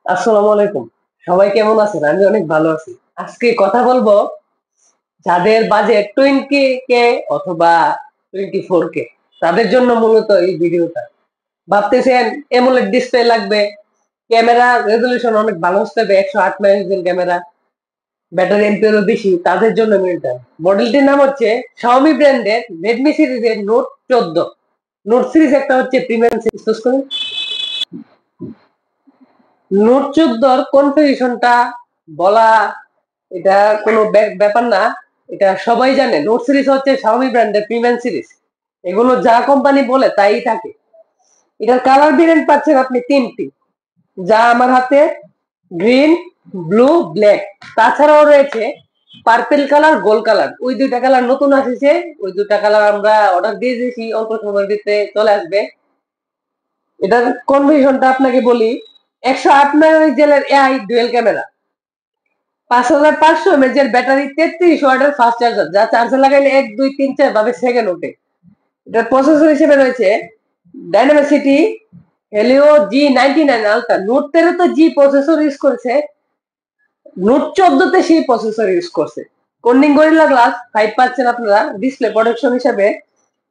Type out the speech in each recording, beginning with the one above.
আসসালামু আলাইকুম। সবাই কেমন আছেন? আমি অনেক ভালো আছি। আজকে কথা বলবো যাদের বাজেট 20K অথবা 24K তাদের জন্য মূলত এই ভিডিওটা। ভাবতেছেন এমোলেড ডিসপ্লে লাগবে, ক্যামেরা রেজলিউশন অনেক ভালো হতে হবে, 108 মেগাপিক্সেল ক্যামেরা, ব্যাটারি এমপিআরও বেশি, তাদের জন্য মিলটা। মডেলটির নাম হচ্ছে Xiaomi ব্র্যান্ডের Redmi সিরিজের নোট 14। নোট সিরিজ একটা হচ্ছে প্রিমিয়াম সিরিজ। নোট 14 কনফিগারেশনটা বলা এটা কোনো ব্যাপার না, এটা সবাই জানে। নোট সিরিজ হচ্ছে Xiaomi ব্র্যান্ডের প্রিমিয়াম সিরিজ, এগুলো যা কোম্পানি বলে তাই থাকে। এটার কালার ভেরিয়েন্ট পাচ্ছেন আপনি তিনটি, যা আমার হাতে গ্রিন, ব্লু, ব্ল্যাক। তাছাড়াও রয়েছে পার্পেল কালার, গোল্ড কালার। ওই দুইটা কালার নতুন আসছে, ওই দুইটা কালার আমরা অর্ডার দিয়ে দিয়েছি, অল্প সময়ের ভিতরে চলে আসবে। এটার কনফিগারেশনটা আপনাকে বলি। 108 মেগাপিক্সেলের এআই ডুয়েল ক্যামেরা, 5500 mAh এর ব্যাটারি, 33 ওয়াটের ফাস্ট চার্জার, যা চার্জে লাগাইলে 1 2 3 4 ভাবে সেকেন্ড ওঠে। এটার প্রসেসর হিসেবে রয়েছে ডাইনামাসিটি হেলিও G99 আলট্রা। নোট 13 তে জি প্রসেসর ইউজ করেছে, নোট 14 তে সেই প্রসেসর ইউজ করছে। কর্নিং গরিল্লা গ্লাস 5 পাচ্ছেন আপনারা। ডিসপ্লে প্রোটেকশন হিসেবে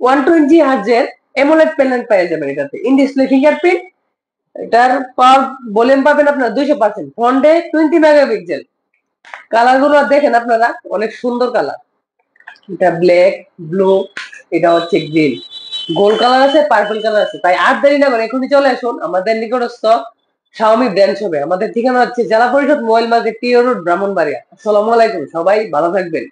120 Hz এর এমোলেড প্যানেল পেয়ে যাবেন এটাতে। ইন ডিসপ্লে ফিঙ্গারপ্রিন্ট, এটার পাওয়ার ভলিউম পাবেন আপনারা 200%। ফ্রন্টে 20 মেগাপিক্সেল। কালার গুলো দেখেন আপনারা, অনেক সুন্দর কালার। এটা ব্ল্যাক, ব্লু, এটা হচ্ছে গ্রিন, গোল্ড কালার আছে, পার্পল কালার আছে। তাই আর দেরি না করে এখনই চলে আসুন আমাদের নিকটস্থ Xiaomi ব্র্যান্ড শপে। আমাদের ঠিকানা হচ্ছে জেলা পরিষদ মোবাইল মার্কেট, টিও রোড, ব্রাহ্মণবাড়িয়া। আসসালামু আলাইকুম, সবাই ভালো থাকবেন।